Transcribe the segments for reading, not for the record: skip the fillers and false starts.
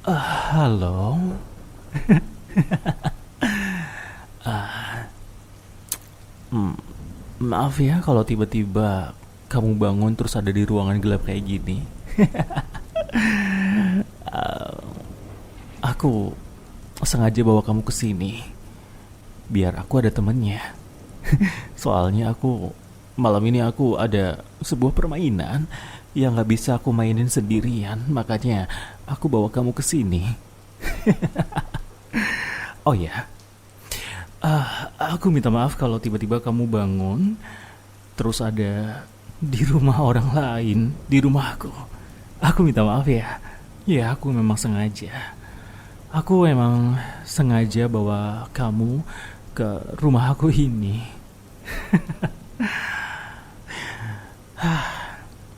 Halo. Hmm, Maaf ya kalau tiba-tiba kamu bangun terus ada di ruangan gelap kayak gini. Aku sengaja bawa kamu ke sini biar aku ada temennya. Soalnya malam ini aku ada sebuah permainan yang nggak bisa aku mainin sendirian, makanya aku bawa kamu ke sini. Oh ya, aku minta maaf kalau tiba-tiba kamu bangun terus ada di rumah orang lain, di rumahku. Aku minta maaf ya. Ya, aku memang sengaja. Aku memang sengaja bawa kamu ke rumah aku ini.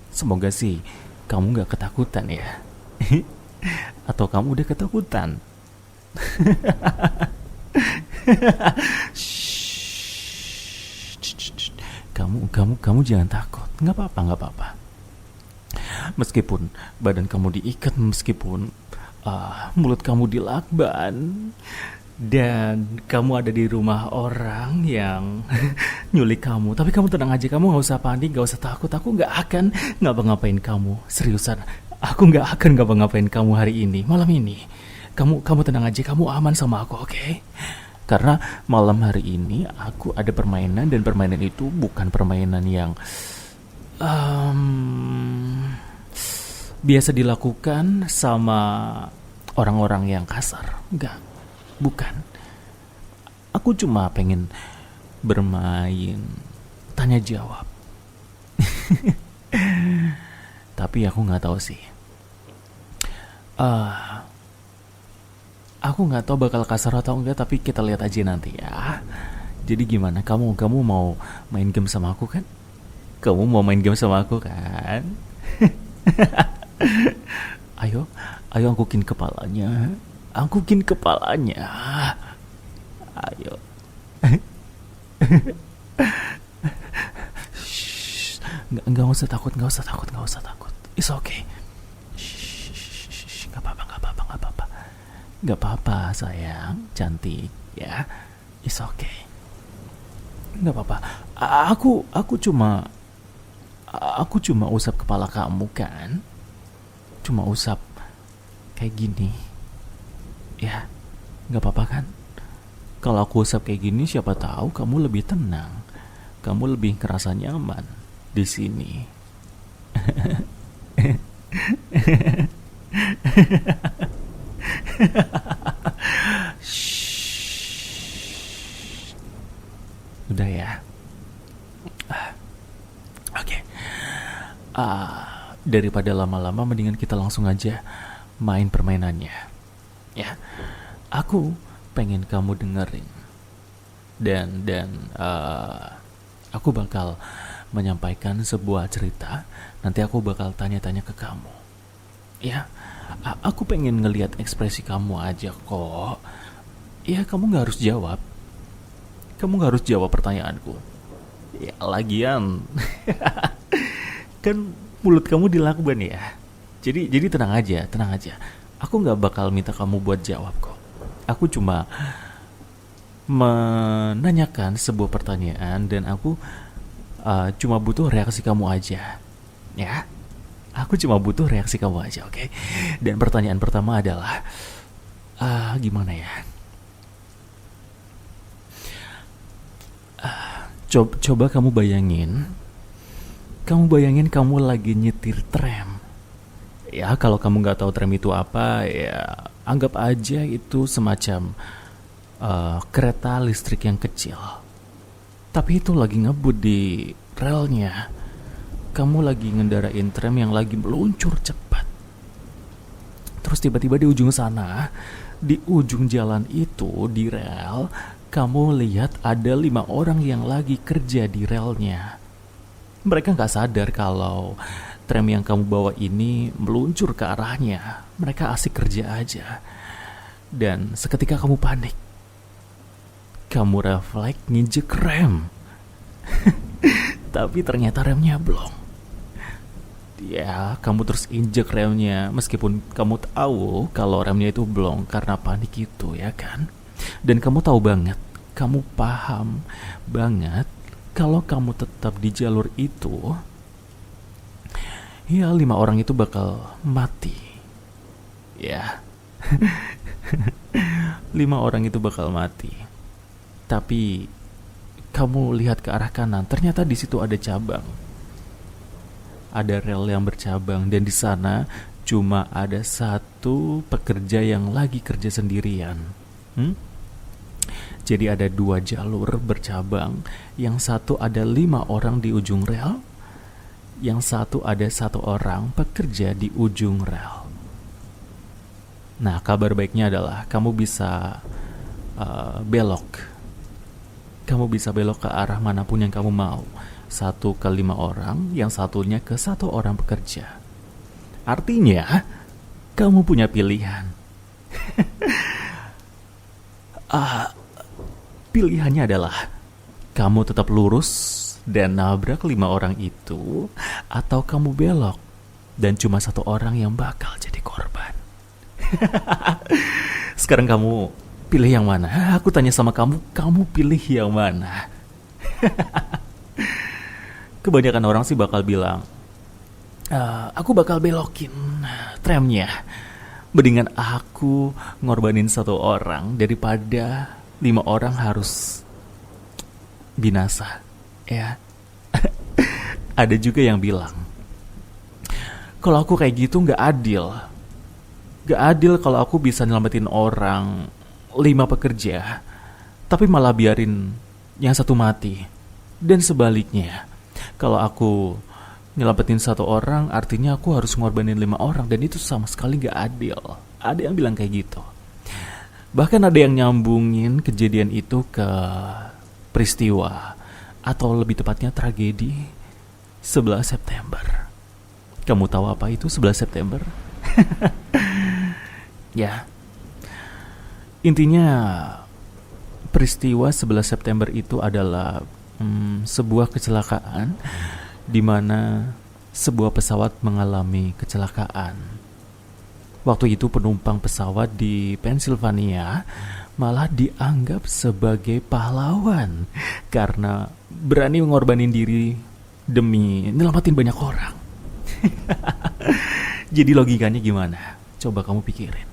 Semoga sih kamu gak ketakutan ya. Atau kamu udah ketakutan? Kamu jangan takut. Nggak apa-apa, nggak apa-apa. Meskipun badan kamu diikat, meskipun mulut kamu dilakban, dan kamu ada di rumah orang yang nyulik kamu, tapi kamu tenang aja, kamu nggak usah panik, nggak usah takut. Aku nggak akan ngapa-ngapain kamu, seriusan. Aku nggak akan ngapa-ngapain kamu hari ini, malam ini. Kamu tenang aja, kamu aman sama aku, oke? Karena malam hari ini aku ada permainan, dan permainan itu bukan permainan yang biasa dilakukan sama orang-orang yang kasar. Enggak, bukan. Aku cuma pengen bermain tanya jawab. Tapi aku nggak tahu sih. Aku nggak tahu bakal kasar atau enggak, tapi kita lihat aja nanti ya. Jadi gimana? Kamu mau main game sama aku kan? Kamu mau main game sama aku kan? Ayo, ayo angkukin kepalanya. Angkukin kepalanya. Ayo. Shh, nggak usah takut, nggak usah takut, nggak usah takut. It's okay. Shh, nggak apa-apa, nggak apa-apa, nggak apa-apa. Nggak apa-apa sayang, cantik ya. It's okay. Nggak apa-apa. Aku cuma usap kepala kamu kan. Cuma usap kayak gini. Ya, nggak apa-apa kan? Kalau aku usap kayak gini, siapa tahu kamu lebih tenang. Kamu lebih ngerasa nyaman di sini. Udah ya. Oke. Daripada lama-lama, mendingan kita langsung aja main permainannya. Ya. Aku pengen kamu dengerin. Dan aku bakal menyampaikan sebuah cerita. Nanti aku bakal tanya-tanya ke kamu. Ya. Aku pengen ngelihat ekspresi kamu aja kok. Ya, kamu gak harus jawab. Kamu gak harus jawab pertanyaanku. Ya, lagian kan mulut kamu dilakban ya. Jadi tenang aja, tenang aja. Aku gak bakal minta kamu buat jawab kok. Aku cuma menanyakan sebuah pertanyaan, dan aku cuma butuh reaksi kamu aja. Ya. Aku cuma butuh reaksi kamu aja, oke? Dan pertanyaan pertama adalah, gimana ya? Coba kamu bayangin kamu lagi nyetir tram. Ya, kalau kamu nggak tahu tram itu apa, ya anggap aja itu semacam kereta listrik yang kecil. Tapi itu lagi ngebut di relnya. Kamu lagi ngendarain tram yang lagi meluncur cepat. Terus tiba-tiba di ujung sana, di ujung jalan itu, di rel, kamu lihat ada 5 orang yang lagi kerja di relnya. Mereka gak sadar kalau tram yang kamu bawa ini meluncur ke arahnya. Mereka asik kerja aja. Dan seketika kamu panik. Kamu refleks nginjek rem. Tapi ternyata remnya belum. Ya, kamu terus injek remnya meskipun kamu tahu kalau remnya itu blong karena panik itu, ya kan? Dan kamu tahu banget, kamu paham banget kalau kamu tetap di jalur itu, ya 5 orang itu bakal mati. Ya, 5 orang itu bakal mati. Tapi kamu lihat ke arah kanan, ternyata di situ ada cabang. Ada rel yang bercabang dan di sana cuma ada satu pekerja yang lagi kerja sendirian. Jadi ada 2 jalur bercabang. Yang satu ada 5 orang di ujung rel, yang satu ada 1 orang pekerja di ujung rel. Nah, kabar baiknya adalah kamu bisa belok. Kamu bisa belok ke arah manapun yang kamu mau. 1 ke 5 orang, yang satunya ke 1 orang pekerja. Artinya, kamu punya pilihan. Pilihannya adalah kamu tetap lurus dan nabrak 5 orang itu, atau kamu belok dan cuma 1 orang yang bakal jadi korban. Sekarang kamu pilih yang mana? Aku tanya sama kamu, kamu pilih yang mana? Kebanyakan orang sih bakal bilang, aku bakal belokin tramnya. Mendingan aku ngorbanin 1 orang daripada 5 orang harus binasa. Ya, ada juga yang bilang, kalau aku kayak gitu gak adil. Gak adil kalau aku bisa nyelamatin orang 5 pekerja, tapi malah biarin yang 1 mati. Dan sebaliknya, kalau aku nyelamatin 1 orang, artinya aku harus ngorbanin 5 orang, dan itu sama sekali gak adil. Ada yang bilang kayak gitu. Bahkan ada yang nyambungin kejadian itu ke peristiwa, atau lebih tepatnya tragedi 11 September. Kamu tahu apa itu 11 September? Ya, intinya peristiwa 11 September itu adalah sebuah kecelakaan di mana sebuah pesawat mengalami kecelakaan. Waktu itu penumpang pesawat di Pennsylvania malah dianggap sebagai pahlawan karena berani mengorbanin diri demi nyelamatin banyak orang. Jadi logikanya gimana? Coba kamu pikirin.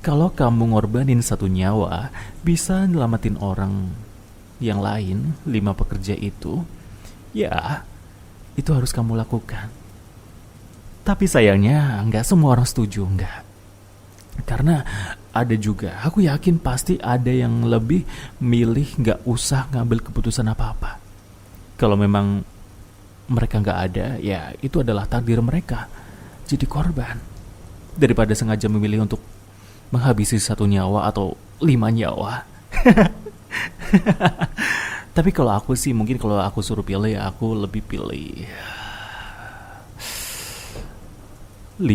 Kalau kamu ngorbanin 1 nyawa, bisa nyelamatin orang yang lain, 5 pekerja itu, ya itu harus kamu lakukan. Tapi sayangnya nggak semua orang setuju, nggak. Karena ada juga, aku yakin pasti ada yang lebih milih nggak usah ngambil keputusan apa-apa. Kalau memang mereka nggak ada, ya itu adalah takdir mereka jadi korban. Daripada sengaja memilih untuk menghabisi 1 nyawa atau 5 nyawa. Tapi kalau aku sih, mungkin kalau aku suruh pilih, aku lebih pilih 5.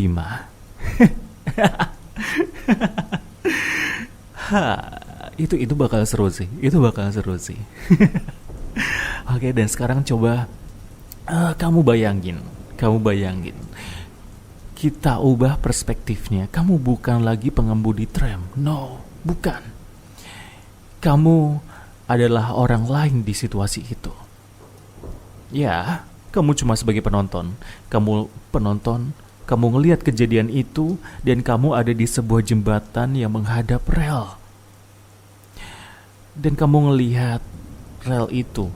Itu bakal seru sih. Oke, dan sekarang coba kamu bayangin. Kita ubah perspektifnya. Kamu bukan lagi pengemudi tram. No, bukan. Kamu adalah orang lain di situasi itu. Ya, kamu cuma sebagai penonton. Kamu ngelihat kejadian itu dan kamu ada di sebuah jembatan yang menghadap rel. Dan kamu ngelihat rel itu.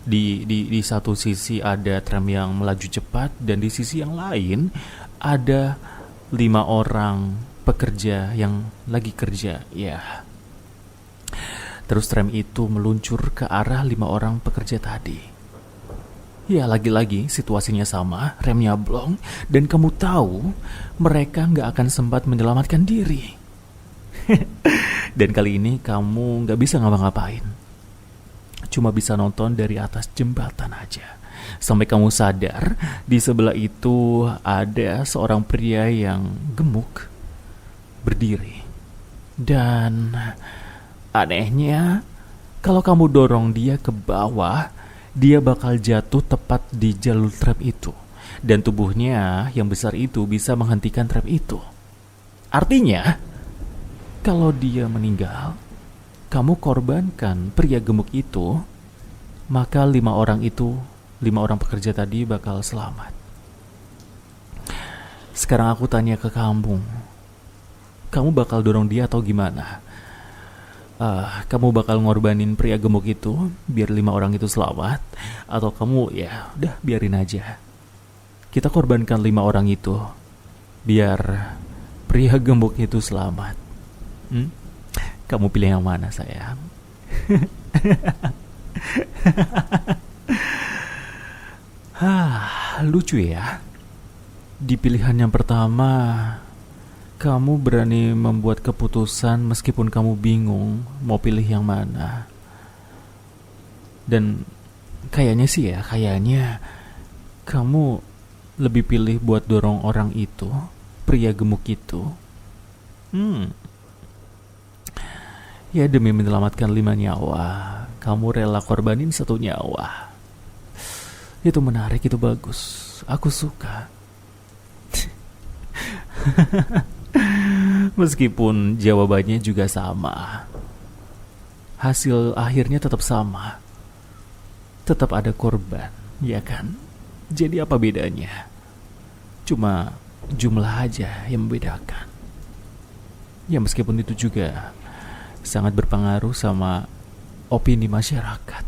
Di satu sisi ada tram yang melaju cepat dan di sisi yang lain ada 5 orang pekerja yang lagi kerja. Ya. Terus tram itu meluncur ke arah 5 orang pekerja tadi. Ya, lagi-lagi situasinya sama, remnya blong, dan kamu tahu mereka gak akan sempat menyelamatkan diri. Dan kali ini kamu gak bisa ngapa-ngapain. Cuma bisa nonton dari atas jembatan aja. Sampai kamu sadar, di sebelah itu ada seorang pria yang gemuk berdiri. Dan anehnya, kalau kamu dorong dia ke bawah, dia bakal jatuh tepat di jalur tram itu. Dan tubuhnya yang besar itu bisa menghentikan trap itu. Artinya, kalau dia meninggal, kamu korbankan pria gemuk itu, maka 5 orang pekerja tadi bakal selamat. Sekarang aku tanya ke kamu bakal dorong dia atau gimana? Kamu bakal ngorbanin pria gemuk itu biar 5 orang itu selamat, atau kamu ya udah biarin aja. Kita korbankan 5 orang itu biar pria gemuk itu selamat. Kamu pilih yang mana, sayang? Lucu ya. Di pilihan yang pertama, kamu berani membuat keputusan meskipun kamu bingung mau pilih yang mana. Dan kayaknya kamu lebih pilih buat dorong orang itu, pria gemuk itu. Ya, demi menyelamatkan 5 nyawa, kamu rela korbanin 1 nyawa. Itu menarik, itu bagus. Aku suka. Meskipun jawabannya juga sama, hasil akhirnya tetap sama. Tetap ada korban, ya kan? Jadi apa bedanya? Cuma jumlah aja yang membedakan. Ya, meskipun itu juga sangat berpengaruh sama opini masyarakat.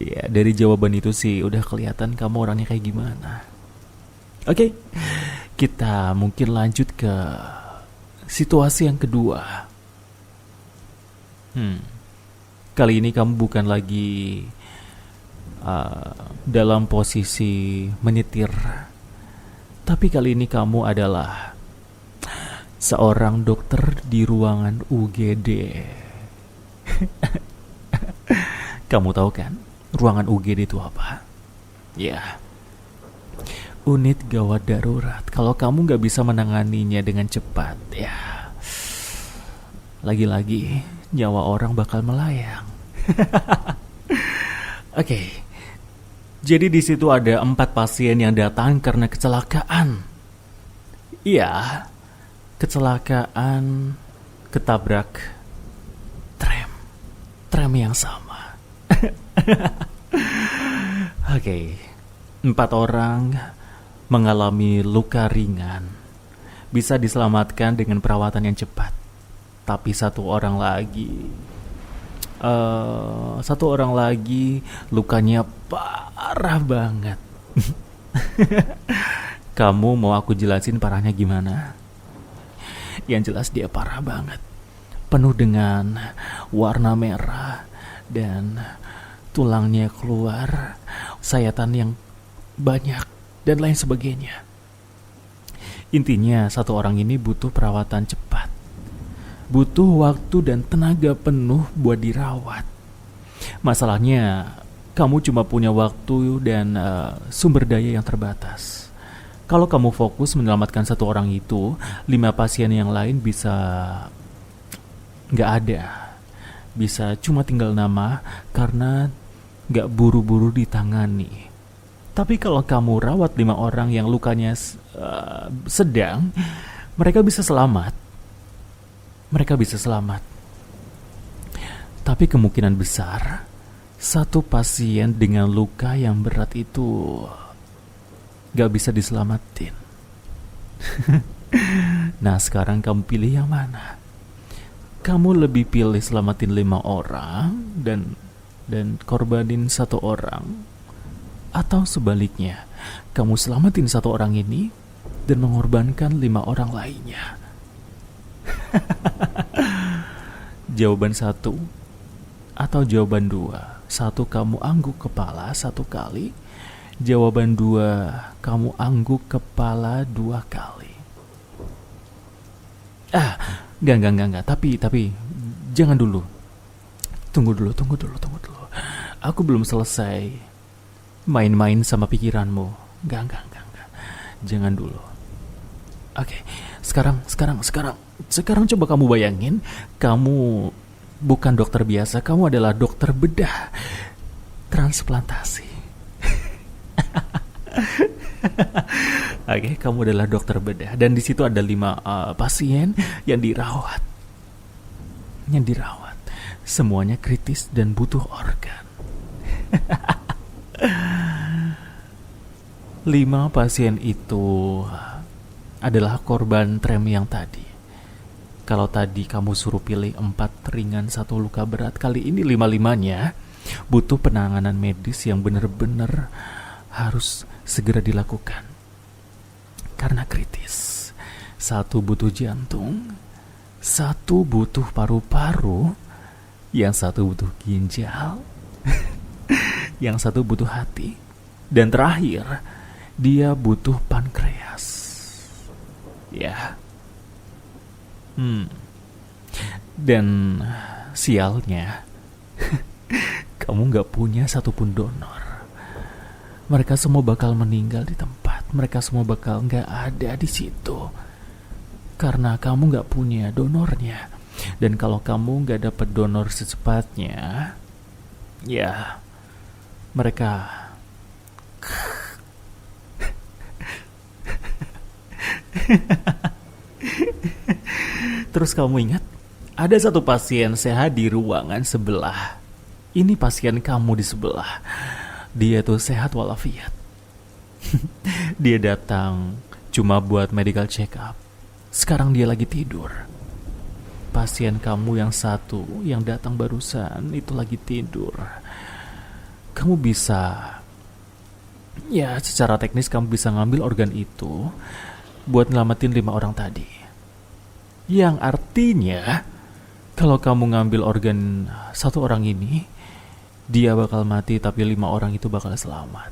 Ya, dari jawaban itu sih udah kelihatan kamu orangnya kayak gimana. Oke, kita mungkin lanjut ke situasi yang kedua. Kali ini kamu bukan lagi dalam posisi menyetir, tapi kali ini kamu adalah seorang dokter di ruangan UGD. Kamu tahu kan, ruangan UGD itu apa? Ya, unit gawat darurat. Kalau kamu gak bisa menanganinya dengan cepat, ya lagi-lagi nyawa orang bakal melayang. Oke. Jadi di situ ada 4 pasien yang datang karena kecelakaan. Iya, kecelakaan ketabrak tram yang sama. Oke. 4 orang mengalami luka ringan, bisa diselamatkan dengan perawatan yang cepat. Tapi 1 orang lagi lukanya parah banget. Kamu mau aku jelasin parahnya gimana? Yang jelas dia parah banget, penuh dengan warna merah dan tulangnya keluar, sayatan yang banyak dan lain sebagainya. Intinya 1 orang ini butuh perawatan cepat, butuh waktu dan tenaga penuh buat dirawat. Masalahnya kamu cuma punya waktu dan sumber daya yang terbatas. Kalau kamu fokus menyelamatkan 1 orang itu, 5 pasien yang lain bisa gak ada, bisa cuma tinggal nama karena gak buru-buru ditangani. Tapi kalau kamu rawat 5 orang yang lukanya sedang, mereka bisa selamat. Tapi kemungkinan besar 1 pasien dengan luka yang berat itu gak bisa diselamatin. Nah, sekarang kamu pilih yang mana? Kamu lebih pilih selamatin 5 orang dan korbanin 1 orang, atau sebaliknya, kamu selamatin 1 orang ini dan mengorbankan 5 orang lainnya? Jawaban 1 atau jawaban 2? 1, kamu angguk kepala 1 kali. Jawaban 2, kamu angguk kepala 2 kali. Enggak. Tapi jangan dulu. Tunggu dulu. Aku belum selesai main-main sama pikiranmu. Enggak. Jangan dulu. Oke, sekarang coba kamu bayangin, kamu bukan dokter biasa, kamu adalah dokter bedah. transplantasi. Oke, kamu adalah dokter bedah dan di situ ada 5 pasien yang dirawat. Semuanya kritis dan butuh organ. 5 pasien itu adalah korban trem yang tadi. Kalau tadi kamu suruh pilih 4 ringan 1 luka berat, kali ini 5-5-nya butuh penanganan medis yang benar-benar harus segera dilakukan. Karena kritis. 1 butuh jantung, 1 butuh paru-paru, yang 1 butuh ginjal, yang 1 butuh hati, dan terakhir dia butuh pankreas. Ya. Dan sialnya, kamu gak punya satupun donor. Mereka semua bakal meninggal di tempat. Mereka semua bakal gak ada di situ. Karena kamu gak punya donornya. Dan kalau kamu gak dapat donor secepatnya, ya, mereka Terus kamu ingat, ada 1 pasien sehat di ruangan sebelah. Ini pasien kamu di sebelah. Dia tuh sehat walafiat. Dia datang cuma buat medical check up. Sekarang dia lagi tidur. Pasien kamu yang 1 yang datang barusan itu lagi tidur. Kamu bisa, ya secara teknis kamu bisa ngambil organ itu buat nyelamatin 5 orang tadi. Yang artinya kalau kamu ngambil organ 1 orang ini, dia bakal mati tapi 5 orang itu bakal selamat.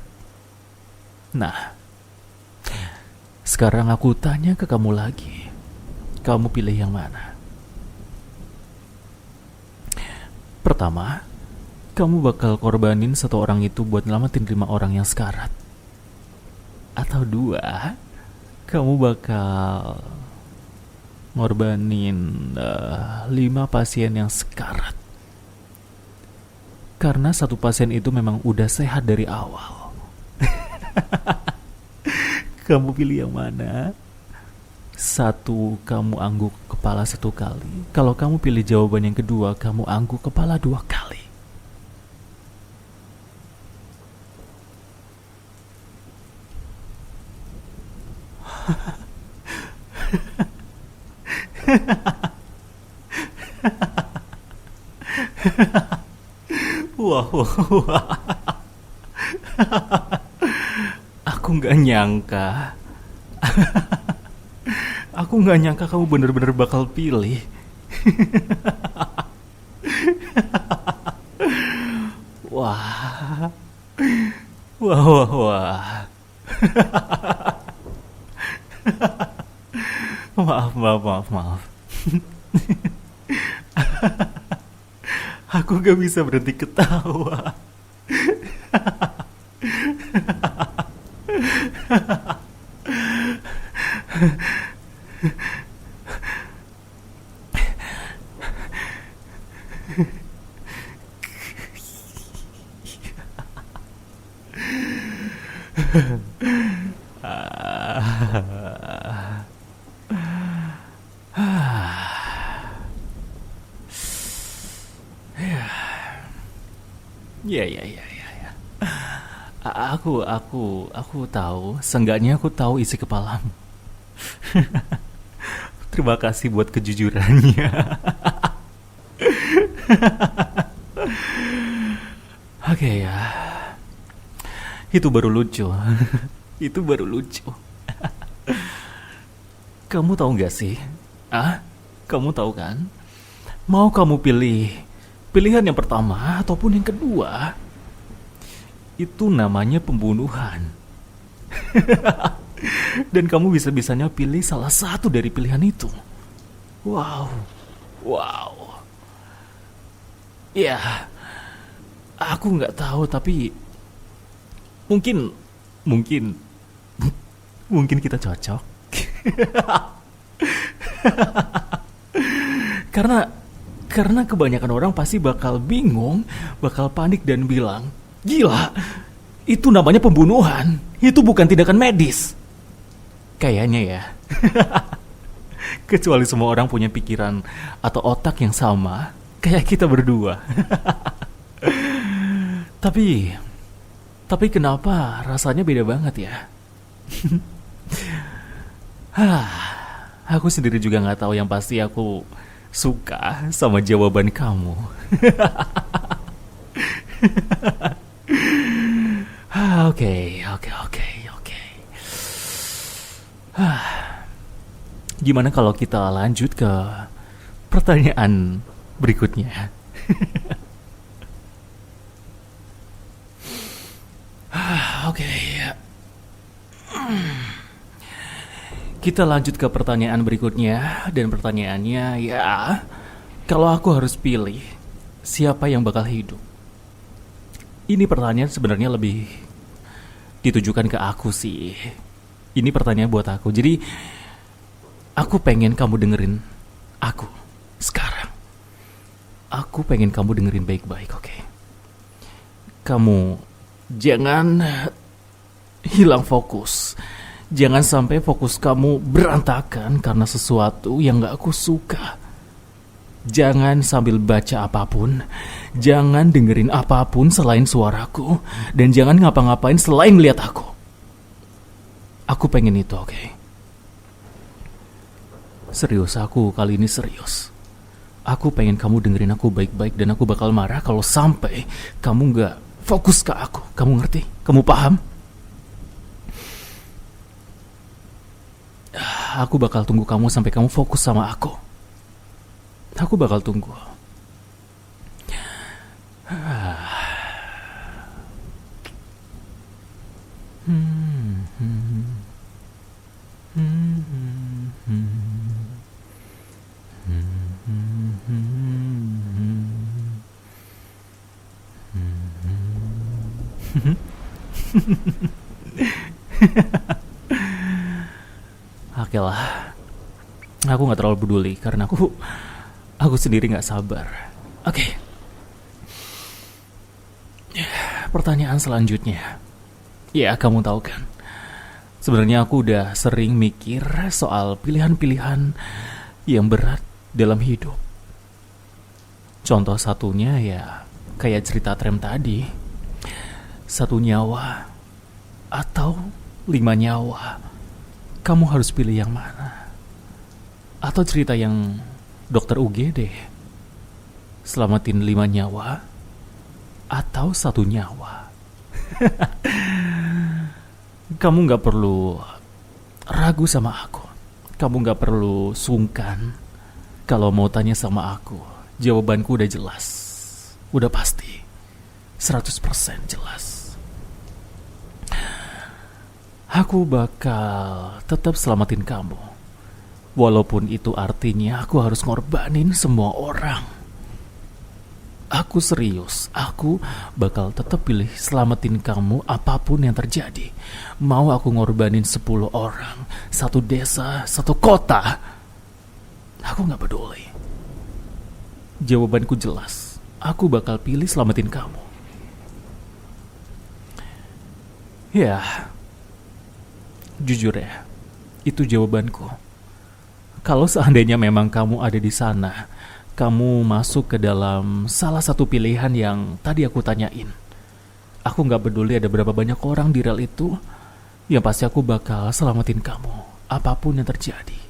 Nah, sekarang aku tanya ke kamu lagi. Kamu pilih yang mana? Pertama, kamu bakal korbanin 1 orang itu buat nyelamatin 5 orang yang sekarat. Atau 2, kamu bakal ngorbanin 5 pasien yang sekarat. Karena 1 pasien itu memang udah sehat dari awal. Kamu pilih yang mana? 1, kamu angguk kepala 1 kali. Kalau kamu pilih jawaban yang kedua, kamu angguk kepala 2 kali. Wah. Aku nggak nyangka. Aku nggak nyangka kamu bener-bener bakal pilih. Wah. Wah. Maaf. Aku gak bisa berhenti ketawa. Ya. Aku tahu. Seenggaknya aku tahu isi kepalamu. Terima kasih buat kejujurannya. Oke ya. Itu baru lucu. Kamu tahu gak sih? Kamu tahu kan? Mau kamu pilih pilihan yang pertama ataupun yang kedua, itu namanya pembunuhan. Dan kamu bisa-bisanya pilih salah satu dari pilihan itu. Wow. Ya, aku nggak tahu, tapi mungkin kita cocok. Karena kebanyakan orang pasti bakal bingung, bakal panik dan bilang, Gila, itu namanya pembunuhan. Itu bukan tindakan medis. Kayaknya ya. Kecuali semua orang punya pikiran atau otak yang sama kayak kita berdua. Tapi kenapa rasanya beda banget ya? Aku sendiri juga gak tahu, yang pasti aku suka sama jawaban kamu. Oke. Gimana kalau kita lanjut ke pertanyaan berikutnya? Oke. Kita lanjut ke pertanyaan berikutnya. Dan pertanyaannya, ya, kalau aku harus pilih siapa yang bakal hidup? Ini pertanyaan sebenarnya lebih ditujukan ke aku sih. Ini pertanyaan buat aku. Jadi aku pengen kamu dengerin aku sekarang. Aku pengen kamu dengerin baik-baik, oke? Kamu jangan hilang fokus. Jangan sampai fokus kamu berantakan karena sesuatu yang gak aku suka. Jangan sambil baca apapun. Jangan dengerin apapun selain suaraku. Dan jangan ngapa-ngapain selain melihat aku. Aku pengen itu, oke? Serius, aku kali ini serius. Aku pengen kamu dengerin aku baik-baik. Dan aku bakal marah kalau sampai kamu gak fokus ke aku. Kamu ngerti? Kamu paham? Aku bakal tunggu kamu sampai kamu fokus sama aku. Aku bakal tunggu. Oke lah, aku gak terlalu peduli karena aku sendiri gak sabar. Oke. Pertanyaan selanjutnya. Ya, kamu tahu kan, sebenarnya aku udah sering mikir soal pilihan-pilihan yang berat dalam hidup. Contoh satunya ya kayak cerita Trem tadi. 1 nyawa atau 5 nyawa. Kamu harus pilih yang mana? Atau cerita yang dokter UGD, selamatin 5 nyawa atau 1 nyawa. Kamu gak perlu ragu sama aku. Kamu gak perlu sungkan. Kalau mau tanya sama aku, jawabanku udah jelas. Udah pasti 100% jelas. Aku bakal tetap selamatin kamu. Walaupun itu artinya aku harus ngorbanin semua orang. Aku serius. Aku bakal tetap pilih selamatin kamu apapun yang terjadi. Mau aku ngorbanin 10 orang, 1 desa, 1 kota, aku gak peduli. Jawabanku jelas. Aku bakal pilih selamatin kamu. Ya, jujur ya, itu jawabanku. Kalau seandainya memang kamu ada di sana, kamu masuk ke dalam salah satu pilihan yang tadi aku tanyain, aku gak peduli ada berapa banyak orang di rel itu, yang pasti aku bakal selamatin kamu, apapun yang terjadi.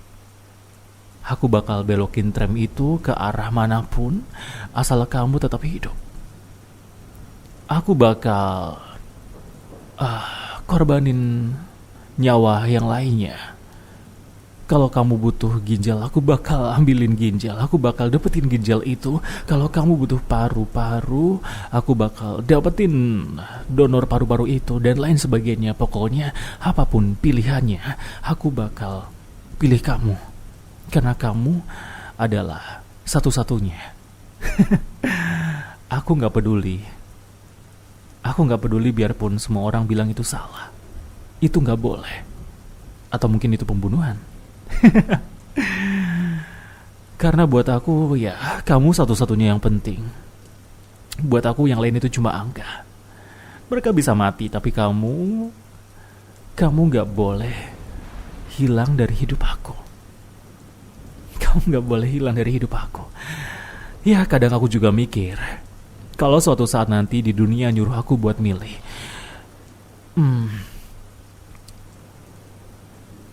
Aku bakal belokin tram itu ke arah manapun, asal kamu tetap hidup. Aku bakal korbanin nyawa yang lainnya. Kalau kamu butuh ginjal, aku bakal ambilin ginjal. Aku bakal dapetin ginjal itu. Kalau kamu butuh paru-paru, aku bakal dapetin donor paru-paru itu dan lain sebagainya. Pokoknya apapun pilihannya, aku bakal pilih kamu. Karena kamu adalah satu-satunya. Aku gak peduli. Aku gak peduli biarpun semua orang bilang itu salah. Itu gak boleh. Atau mungkin itu pembunuhan. Karena buat aku ya kamu satu-satunya yang penting. Buat aku yang lain itu cuma angka. Mereka bisa mati, tapi kamu gak boleh hilang dari hidup aku. Kamu gak boleh hilang dari hidup aku. Ya, kadang aku juga mikir, kalau suatu saat nanti di dunia nyuruh aku buat milih,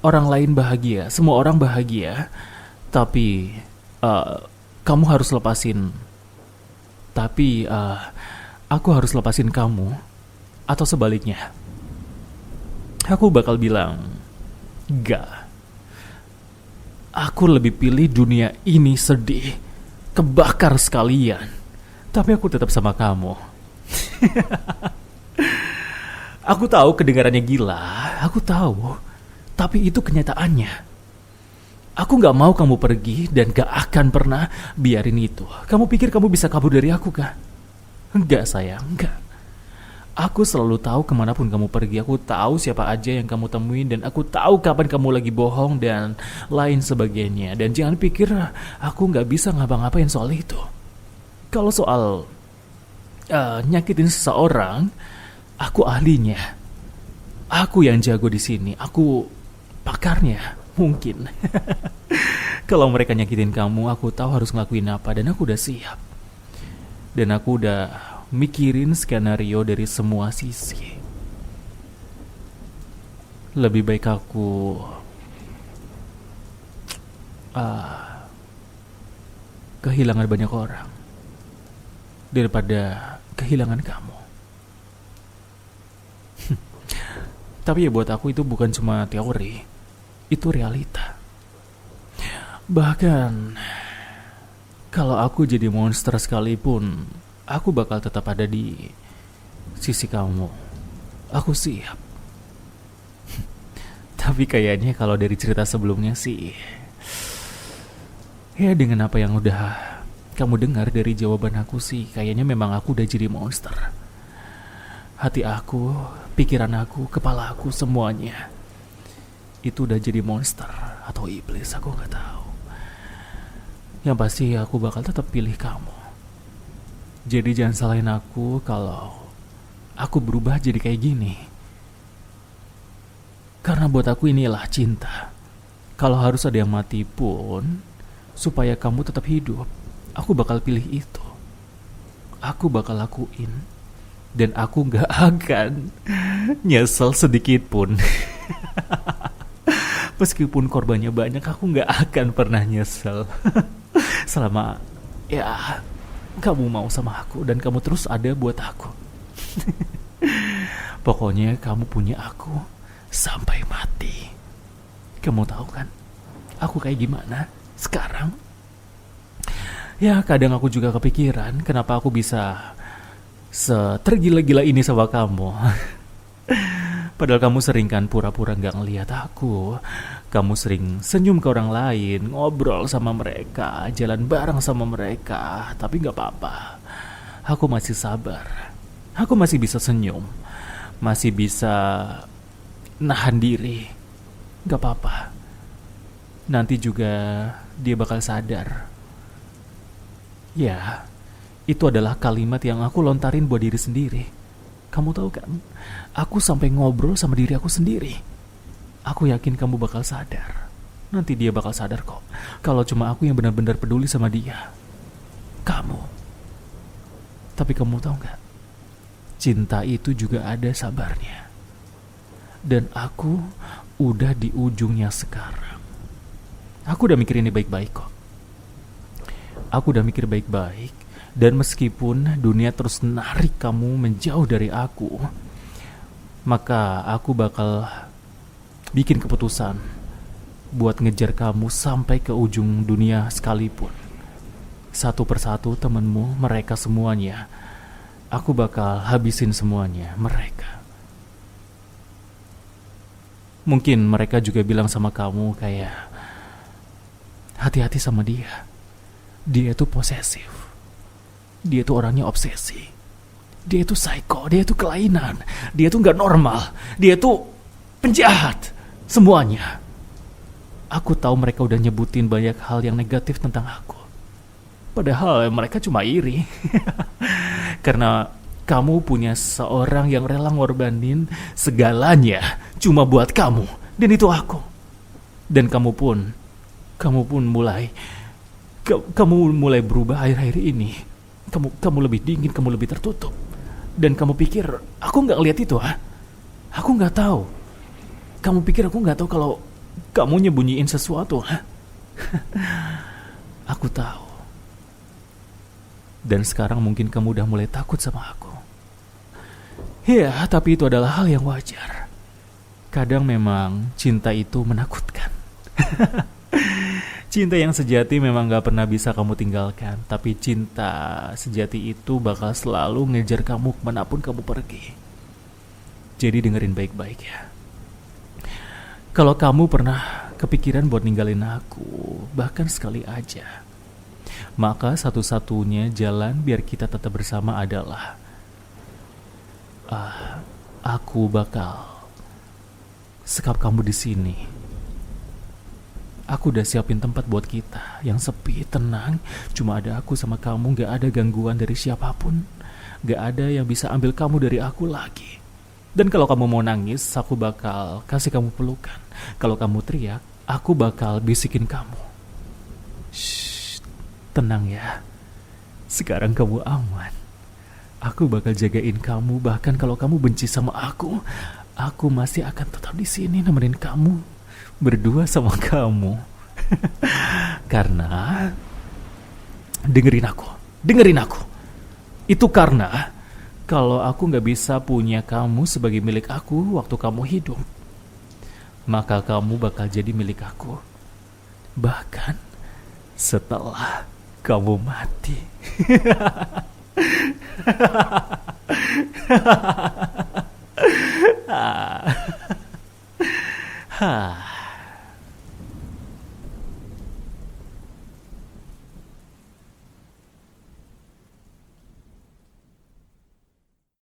orang lain bahagia, semua orang bahagia, tapi kamu harus lepasin. Tapi aku harus lepasin kamu, atau sebaliknya. Aku bakal bilang, gak. Aku lebih pilih dunia ini sedih, kebakar sekalian. Tapi aku tetap sama kamu. Aku tahu kedengarannya gila, aku tahu. Tapi itu kenyataannya. Aku gak mau kamu pergi dan gak akan pernah biarin itu. Kamu pikir kamu bisa kabur dari aku kah? Enggak sayang, enggak. Aku selalu tahu kemanapun kamu pergi. Aku tahu siapa aja yang kamu temuin. Dan aku tahu kapan kamu lagi bohong dan lain sebagainya. Dan jangan pikir aku gak bisa ngapa-ngapain soal itu. Kalau soal nyakitin seseorang, aku ahlinya. Aku yang jago di sini. Aku pakarnya mungkin. Kalau mereka nyakitin kamu, aku tahu harus ngelakuin apa. Dan aku udah siap. Dan aku udah mikirin skenario dari semua sisi. Lebih baik aku kehilangan banyak orang daripada kehilangan kamu. Tapi ya buat aku itu bukan cuma teori, itu realita. Bahkan kalau aku jadi monster sekalipun, aku bakal tetap ada di sisi kamu. Aku siap. Tapi kayaknya kalau dari cerita sebelumnya sih, ya dengan apa yang udah kamu dengar dari jawaban aku sih, kayaknya memang aku udah jadi monster. Hati aku, pikiran aku, kepala aku, semuanya itu udah jadi monster atau iblis, aku gak tahu. Yang pasti aku bakal tetap pilih kamu. Jadi jangan salahin aku kalau aku berubah jadi kayak gini. Karena buat aku inilah cinta. Kalau harus ada yang mati pun, supaya kamu tetap hidup, aku bakal pilih itu. Aku bakal lakuin. Dan aku gak akan nyesel sedikit pun. Meskipun korbannya banyak, aku gak akan pernah nyesel. Selama ya kamu mau sama aku dan kamu terus ada buat aku. Pokoknya kamu punya aku sampai mati. Kamu tahu kan aku kayak gimana sekarang? Ya kadang aku juga kepikiran kenapa aku bisa setergila-gila ini sama kamu. Padahal kamu sering kan pura-pura gak ngeliat aku. Kamu sering senyum ke orang lain, ngobrol sama mereka, jalan bareng sama mereka. Tapi gak apa-apa, aku masih sabar. Aku masih bisa senyum, masih bisa nahan diri. Gak apa-apa, nanti juga dia bakal sadar. Ya, itu adalah kalimat yang aku lontarin buat diri sendiri. Kamu tahu kan, aku sampai ngobrol sama diri aku sendiri. Aku yakin kamu bakal sadar. Nanti dia bakal sadar kok. Kalau cuma aku yang benar-benar peduli sama dia. Kamu. Tapi kamu tahu gak? Cinta itu juga ada sabarnya. Dan aku udah di ujungnya sekarang. Aku udah mikir ini baik-baik kok. Aku udah mikir baik-baik. Dan meskipun dunia terus narik kamu menjauh dari aku, maka aku bakal bikin keputusan buat ngejar kamu sampai ke ujung dunia sekalipun. Satu persatu temenmu, mereka semuanya, aku bakal habisin semuanya, mereka. Mungkin mereka juga bilang sama kamu kayak, hati-hati sama dia. Dia itu posesif. Dia itu orangnya obsesi. Dia itu psycho. Dia itu kelainan. Dia itu gak normal. Dia itu penjahat. Semuanya. Aku tahu mereka udah nyebutin banyak hal yang negatif tentang aku. Padahal mereka cuma iri. Karena Kamu punya seorang yang rela ngorbanin segalanya cuma buat kamu, dan itu aku. Dan kamu mulai berubah akhir-akhir ini. Kamu lebih dingin, kamu lebih tertutup. Dan kamu pikir aku nggak lihat itu, ha? Aku nggak tahu. Kamu pikir aku nggak tahu kalau kamu nyembunyiin sesuatu, ha? Aku tahu. Dan sekarang mungkin kamu udah mulai takut sama aku. Ya, tapi itu adalah hal yang wajar. Kadang memang cinta itu menakutkan. Cinta yang sejati memang gak pernah bisa kamu tinggalkan. Tapi cinta sejati itu bakal selalu ngejar kamu kemanapun kamu pergi. Jadi dengerin baik-baik ya. Kalau kamu pernah kepikiran buat ninggalin aku, bahkan sekali aja, maka satu-satunya jalan biar kita tetap bersama adalah aku bakal sekap kamu di sini. Aku udah siapin tempat buat kita yang sepi, tenang. Cuma ada aku sama kamu, gak ada gangguan dari siapapun. Gak ada yang bisa ambil kamu dari aku lagi. Dan kalau kamu mau nangis, aku bakal kasih kamu pelukan. Kalau kamu teriak, aku bakal bisikin kamu. Shh, tenang ya. Sekarang kamu aman. Aku bakal jagain kamu, bahkan kalau kamu benci sama aku masih akan tetap di sini nemenin kamu, berdua sama kamu. Karena dengerin aku. Itu karena kalau aku nggak bisa punya kamu sebagai milik aku waktu kamu hidup, maka kamu bakal jadi milik aku bahkan setelah kamu mati.